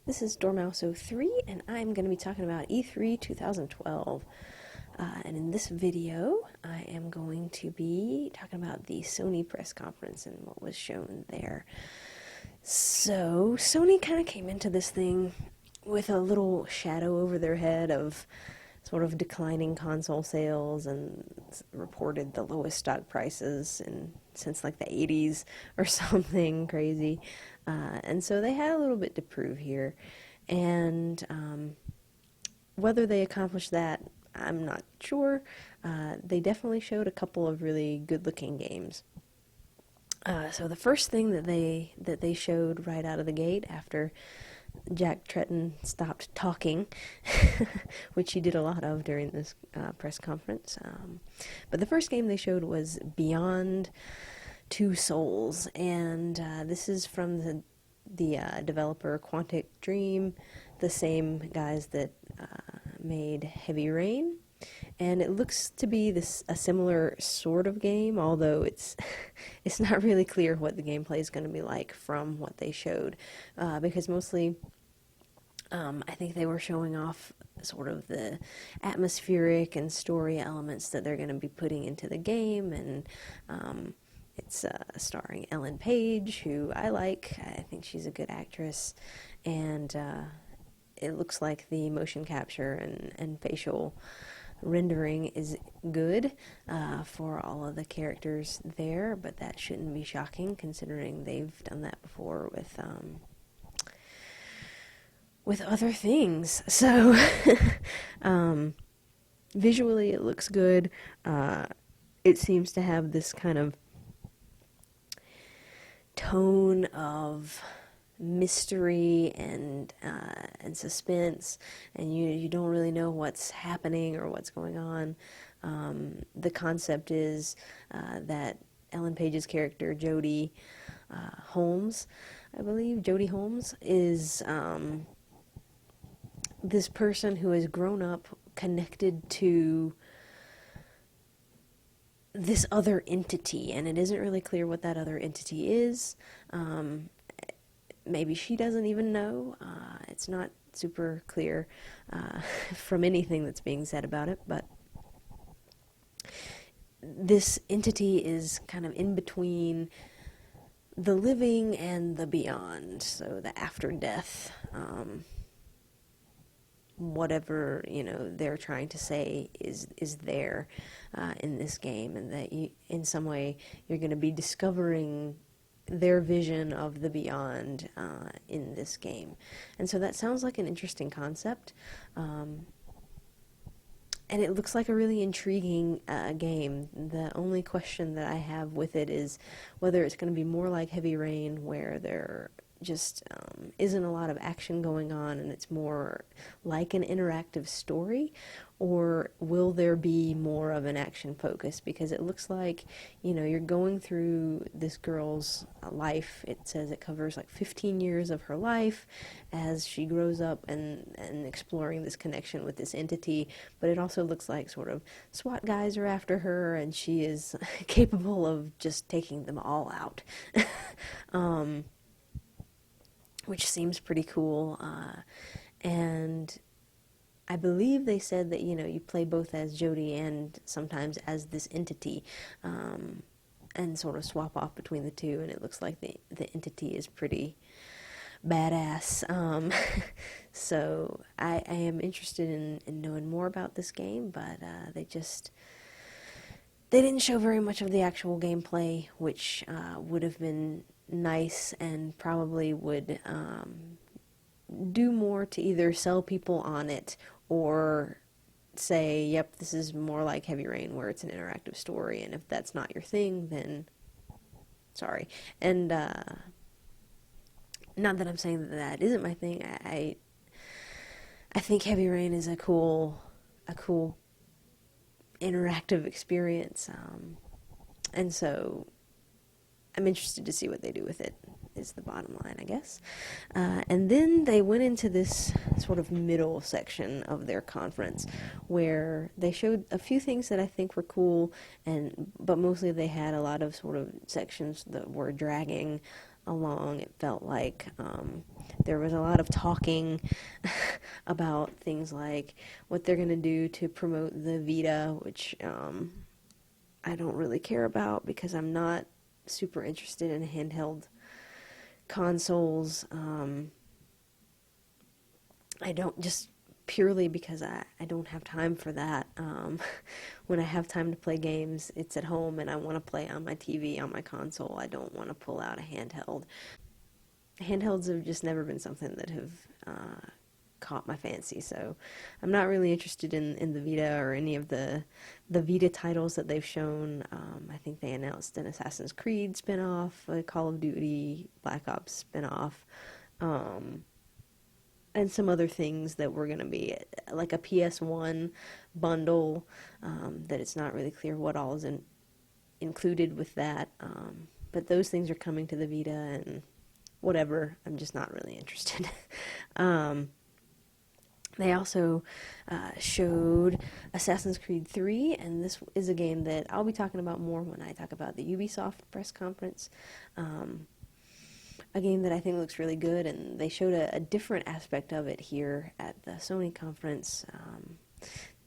This is Dormouse03, and I'm going to be talking about E3 2012. And in this video, I am going to be talking about the Sony press conference and what was shown there. So, Sony kind of came into this thing with a little shadow over their head of sort of declining console sales and reported the lowest stock prices since like the 80s or something crazy. And so they had a little bit to prove here. And whether they accomplished that, I'm not sure. They definitely showed a couple of really good-looking games. So the first thing that they showed right out of the gate after Jack Tretton stopped talking, which he did a lot of during this press conference. But the first game they showed was Beyond Two Souls, and this is from the developer Quantic Dream, the same guys that made Heavy Rain. And it looks to be a similar sort of game, although it's not really clear what the gameplay is going to be like from what they showed, because mostly I think they were showing off sort of the atmospheric and story elements that they're going to be putting into the game, and it's starring Ellen Page, who I like. I think she's a good actress, and it looks like the motion capture and facial rendering is good for all of the characters there, but that shouldn't be shocking considering they've done that before with other things. So visually it looks good. It seems to have this kind of tone of mystery and suspense, and you don't really know what's happening or what's going on. The concept is that Ellen Page's character Jodie Holmes, I believe Jodie Holmes, is this person who has grown up connected to this other entity, and it isn't really clear what that other entity is. Maybe she doesn't even know. It's not super clear from anything that's being said about it, but this entity is kind of in between the living and the beyond, so the after death, whatever they're trying to say is there in this game, and that in some way you're going to be discovering their vision of the beyond in this game. And so that sounds like an interesting concept, and it looks like a really intriguing game. The only question that I have with it is whether it's going to be more like Heavy Rain, where there just isn't a lot of action going on and it's more like an interactive story, or will there be more of an action focus? Because it looks like you're going through this girl's life. It says it covers like 15 years of her life as she grows up and exploring this connection with this entity, but it also looks like sort of SWAT guys are after her and she is capable of just taking them all out. Which seems pretty cool, and I believe they said that you play both as Jodie and sometimes as this entity, and sort of swap off between the two, and it looks like the entity is pretty badass. So I am interested in knowing more about this game, but they didn't show very much of the actual gameplay, which would have been nice and probably would do more to either sell people on it or say, yep, this is more like Heavy Rain where it's an interactive story, and if that's not your thing, then sorry. And not that I'm saying that isn't my thing. I think Heavy Rain is a cool interactive experience, and so I'm interested to see what they do with it, is the bottom line, I guess. And then they went into this sort of middle section of their conference where they showed a few things that I think were cool, but mostly they had a lot of sort of sections that were dragging along. It felt like there was a lot of talking about things like what they're going to do to promote the Vita, which I don't really care about because I'm not super interested in handheld consoles. I don't, just purely because I don't have time for that. When I have time to play games, it's at home and I want to play on my TV, on my console. I don't want to pull out a handheld. Handhelds have just never been something that have caught my fancy, so I'm not really interested in the Vita or any of the Vita titles that they've shown. I think they announced an Assassin's Creed spin-off, a Call of Duty Black Ops spin-off, and some other things that were going to be like a PS1 bundle, that it's not really clear what all is included with that, but those things are coming to the Vita, and whatever, I'm just not really interested. They also showed Assassin's Creed 3, and this is a game that I'll be talking about more when I talk about the Ubisoft press conference. A game that I think looks really good, and they showed a different aspect of it here at the Sony conference.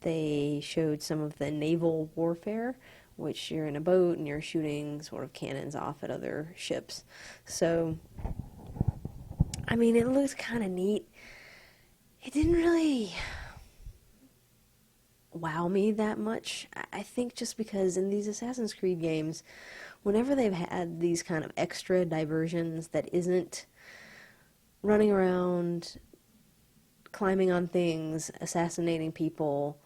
They showed some of the naval warfare, which you're in a boat and you're shooting sort of cannons off at other ships. So, I mean, it looks kind of neat. It didn't really wow me that much. I think just because in these Assassin's Creed games, whenever they've had these kind of extra diversions that isn't running around, climbing on things, assassinating people,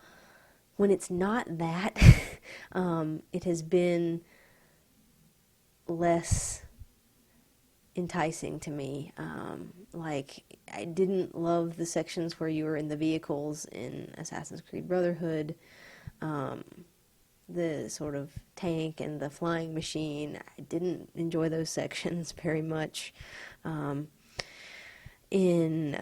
when it's not that, it has been less enticing to me. Like, I didn't love the sections where you were in the vehicles in Assassin's Creed Brotherhood, the sort of tank and the flying machine. I didn't enjoy those sections very much. In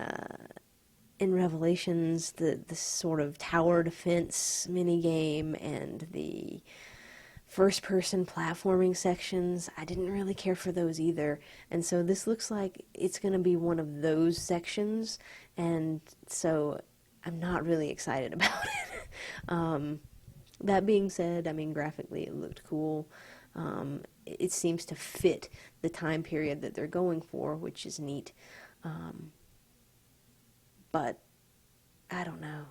Revelations, the sort of tower defense minigame and the first-person platforming sections, I didn't really care for those either. And so this looks like it's going to be one of those sections, and so I'm not really excited about it. That being said, I mean, graphically it looked cool. It seems to fit the time period that they're going for, which is neat. But I don't know.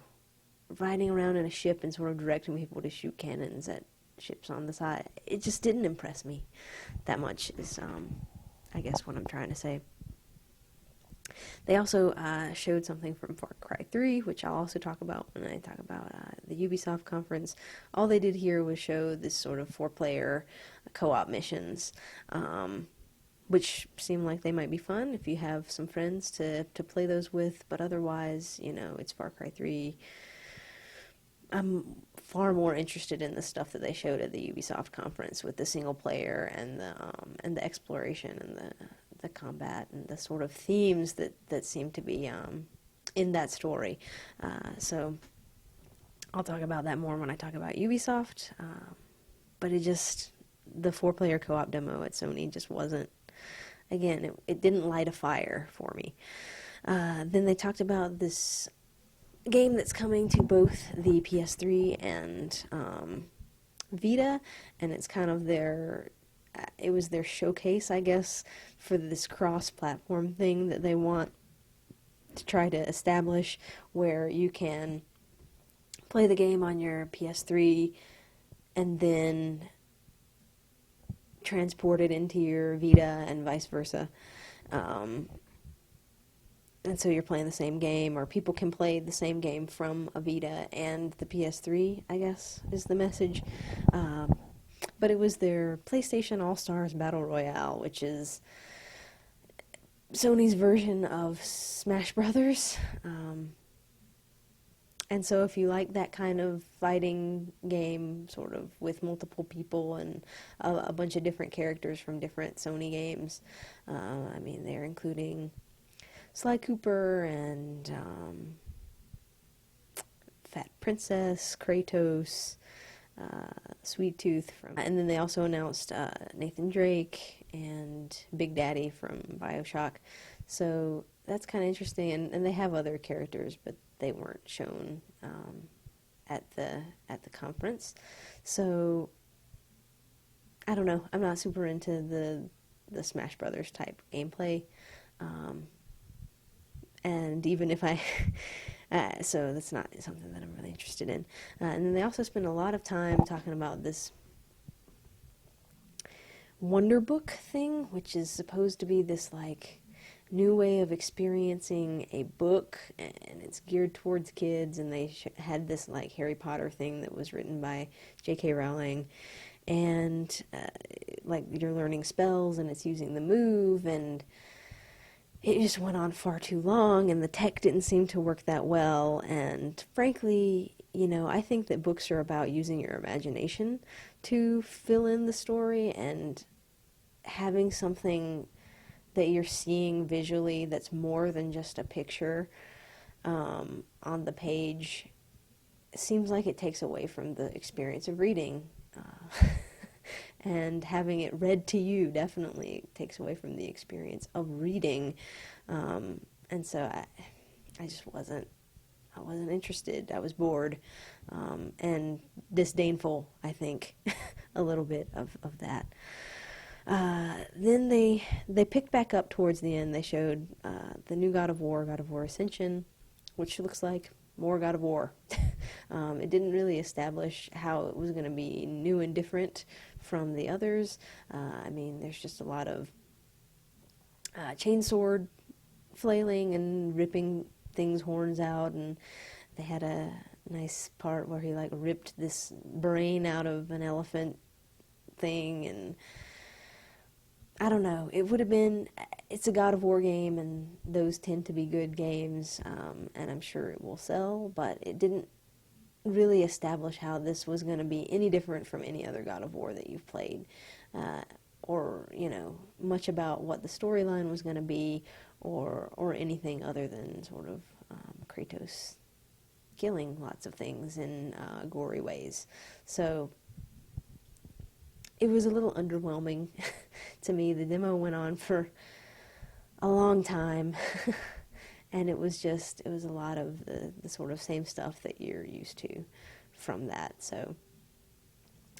Riding around in a ship and sort of directing people to shoot cannons at ships on the side, it just didn't impress me that much, is I guess what I'm trying to say. They also showed something from FarCry 3, which I'll also talk about when I talk about the Ubisoft conference. All they did here was show this sort of 4-player co-op missions, which seem like they might be fun if you have some friends to play those with, but otherwise, you know, it's Far Cry 3. I'm far more interested in the stuff that they showed at the Ubisoft conference with the single player and the exploration and the combat and the sort of themes that seem to be in that story. So I'll talk about that more when I talk about Ubisoft. But the 4-player co-op demo at Sony just wasn't, again, it didn't light a fire for me. Then they talked about this game that's coming to both the PS3 and Vita, and it's kind of it was their showcase, I guess, for this cross-platform thing that they want to try to establish, where you can play the game on your PS3 and then transport it into your Vita and vice versa. And so you're playing the same game, or people can play the same game from a Vita and the PS3, I guess, is the message. But it was their PlayStation All-Stars Battle Royale, which is Sony's version of Smash Brothers. And so if you like that kind of fighting game, sort of with multiple people and a bunch of different characters from different Sony games, I mean, they're including Sly Cooper and Fat Princess, Kratos, Sweet Tooth, and then they also announced Nathan Drake and Big Daddy from BioShock. So that's kind of interesting, and they have other characters, but they weren't shown at the conference. So I don't know. I'm not super into the Smash Brothers type gameplay, and even if I so that's not something that I'm really interested in. And then they also spend a lot of time talking about this Wonderbook thing, which is supposed to be this like new way of experiencing a book, and it's geared towards kids, and they had this like Harry Potter thing that was written by J.K. Rowling, and like you're learning spells and it's using the move, and it just went on far too long, and the tech didn't seem to work that well. And frankly, you know, I think that books are about using your imagination to fill in the story, and having something that you're seeing visually that's more than just a picture on the page seems like it takes away from the experience of reading. And having it read to you definitely takes away from the experience of reading. And so I just wasn't interested. I was bored, and disdainful, I think, a little bit of that. Then they picked back up towards the end. They showed the new God of War Ascension, which looks like more God of War. It didn't really establish how it was going to be new and different from the others. I mean, there's just a lot of chainsword flailing and ripping things' horns out, and they had a nice part where he like ripped this brain out of an elephant thing, and I don't know, it would have been, it's a God of War game, and those tend to be good games, and I'm sure it will sell, but it didn't really establish how this was going to be any different from any other God of War that you've played, or, you know, much about what the storyline was going to be, or anything other than sort of Kratos killing lots of things in gory ways. So it was a little underwhelming to me. The demo went on for a long time, and it was a lot of the sort of same stuff that you're used to from that. So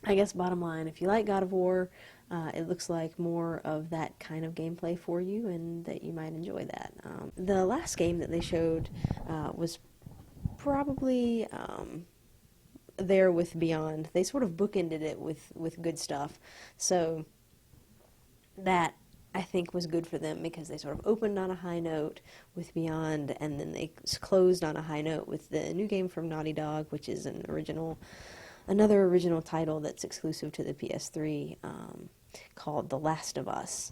I guess bottom line, if you like God of War, it looks like more of that kind of gameplay for you, and that you might enjoy that. The last game that they showed was probably there with Beyond. They sort of bookended it with good stuff, so that I think was good for them, because they sort of opened on a high note with Beyond, and then they closed on a high note with the new game from Naughty Dog, which is another original title that's exclusive to the PS3, called The Last of Us,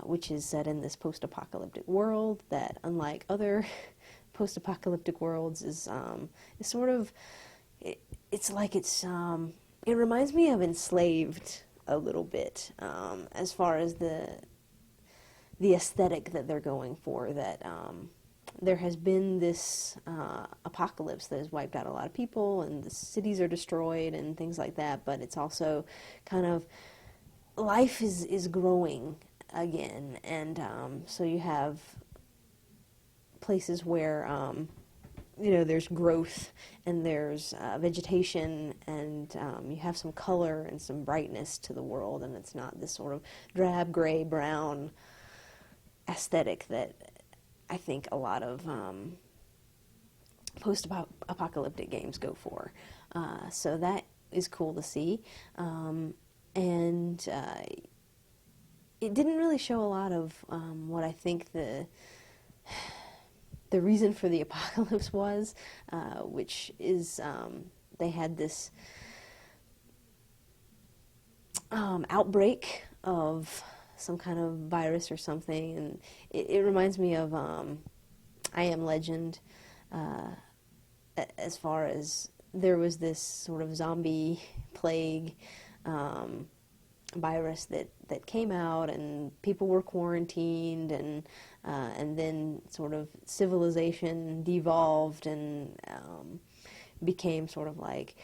which is set in this post-apocalyptic world that, unlike other post-apocalyptic worlds, is sort of, it reminds me of Enslaved a little bit, as far as the aesthetic that they're going for, that there has been this apocalypse that has wiped out a lot of people, and the cities are destroyed and things like that, but it's also kind of, life is growing again, and so you have places where you know, there's growth, and there's vegetation, and you have some color and some brightness to the world, and it's not this sort of drab, gray, brown aesthetic that I think a lot of post-apocalyptic games go for. So that is cool to see. And it didn't really show a lot of what I think the reason for the apocalypse was, which is they had this outbreak of some kind of virus or something, and it reminds me of I Am Legend, as far as there was this sort of zombie plague virus that came out, and people were quarantined, and then sort of civilization devolved and became sort of like,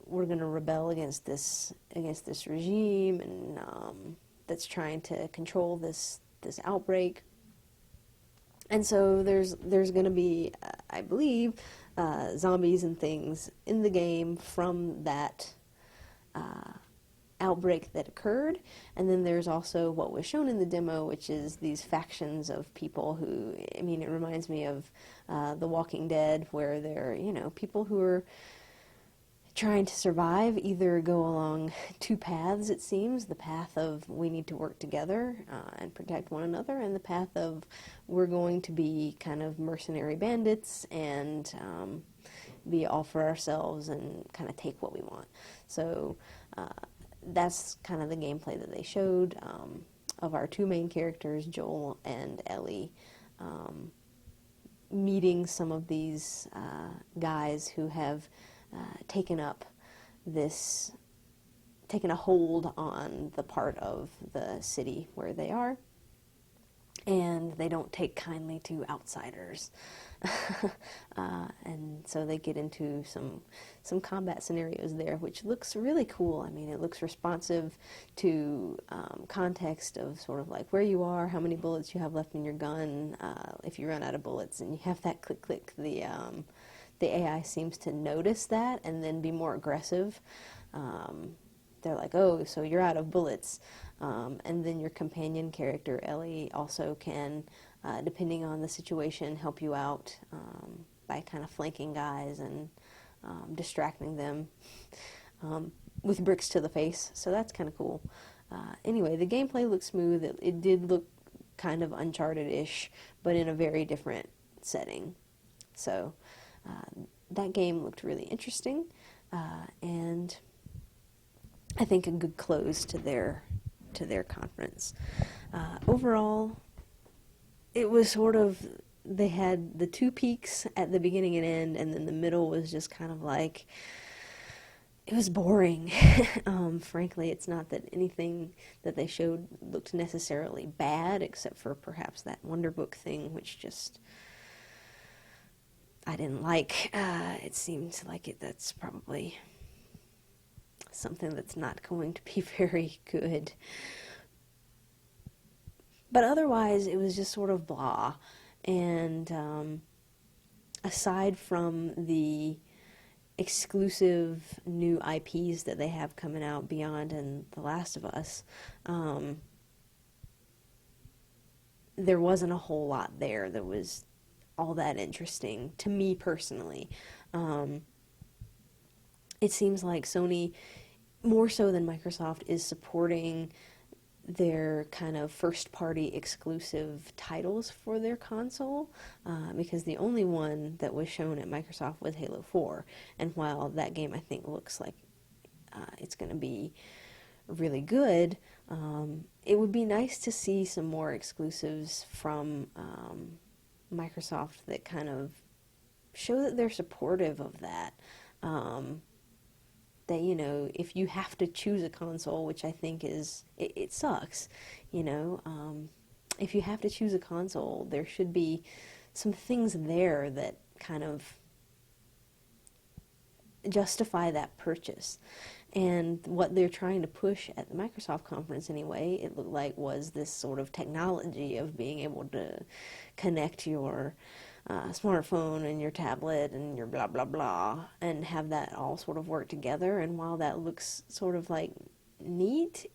we're going to rebel against this regime, and that's trying to control this outbreak. And so there's going to be, I believe, zombies and things in the game from that outbreak that occurred. And then there's also what was shown in the demo, which is these factions of people who, I mean, it reminds me of The Walking Dead, where they're, you know, people who are trying to survive, either go along two paths, it seems, the path of we need to work together and protect one another, and the path of we're going to be kind of mercenary bandits and be all for ourselves and kind of take what we want. So that's kind of the gameplay that they showed of our two main characters, Joel and Ellie, meeting some of these guys who have taken a hold on the part of the city where they are, and they don't take kindly to outsiders. And so they get into some combat scenarios there, which looks really cool. I mean, it looks responsive to context of sort of like where you are, how many bullets you have left in your gun, if you run out of bullets, and you have that click, the AI seems to notice that and then be more aggressive. They're like, oh, so you're out of bullets. And then your companion character, Ellie, also can, depending on the situation, help you out by kind of flanking guys and distracting them with bricks to the face. So that's kind of cool. Anyway, the gameplay looks smooth. It did look kind of Uncharted-ish, but in a very different setting. So that game looked really interesting, and I think a good close to their conference. Overall, it was sort of, they had the two peaks at the beginning and end, and then the middle was just kind of like, it was boring. Frankly, it's not that anything that they showed looked necessarily bad, except for perhaps that Wonderbook thing, which just I didn't like. It seemed like that's probably something that's not going to be very good. But otherwise, it was just sort of blah. And aside from the exclusive new IPs that they have coming out, Beyond and The Last of Us, there wasn't a whole lot there that was all that interesting to me personally. It seems like Sony, more so than Microsoft, is supporting their kind of first-party exclusive titles for their console, because the only one that was shown at Microsoft was Halo 4, and while that game I think looks like it's going to be really good, it would be nice to see some more exclusives from Microsoft that kind of show that they're supportive of that. That, you know, if you have to choose a console, which I think is, it sucks, you know, if you have to choose a console, there should be some things there that kind of justify that purchase. And what they're trying to push at the Microsoft conference anyway, it looked like, was this sort of technology of being able to connect your smartphone and your tablet and your blah blah blah and have that all sort of work together. And while that looks sort of like neat,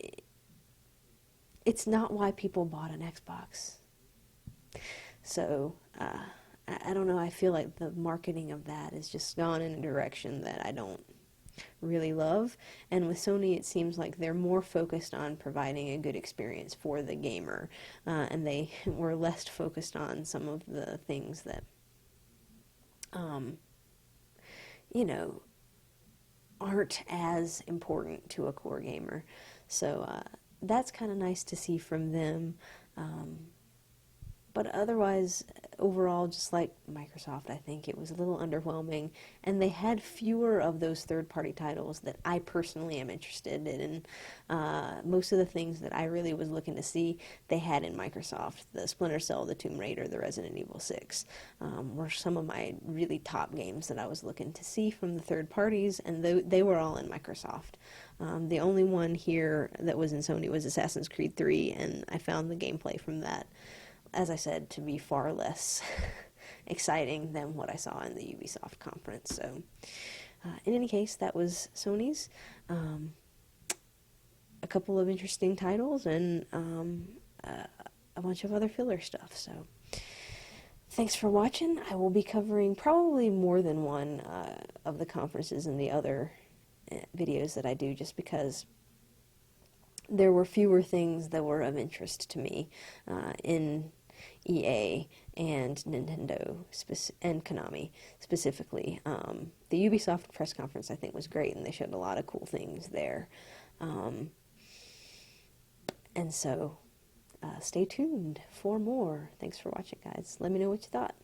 it's not why people bought an Xbox. So I don't know, I feel like the marketing of that has just gone in a direction that I don't really love. And with Sony, it seems like they're more focused on providing a good experience for the gamer, and they were less focused on some of the things that you know, aren't as important to a core gamer. So that's kind of nice to see from them. But otherwise, overall, just like Microsoft, I think it was a little underwhelming, and they had fewer of those third-party titles that I personally am interested in. Most of the things that I really was looking to see, they had in Microsoft. The Splinter Cell, the Tomb Raider, the Resident Evil 6 were some of my really top games that I was looking to see from the third parties, and they were all in Microsoft. The only one here that was in Sony was Assassin's Creed 3, and I found the gameplay from that, as I said, to be far less exciting than what I saw in the Ubisoft conference. So, in any case, that was Sony's. A couple of interesting titles and a bunch of other filler stuff. So, thanks for watching. I will be covering probably more than one of the conferences in the other videos that I do, just because there were fewer things that were of interest to me in EA and Nintendo and Konami specifically. The Ubisoft press conference, I think, was great, and they showed a lot of cool things there. And so stay tuned for more. Thanks for watching, guys. Let me know what you thought.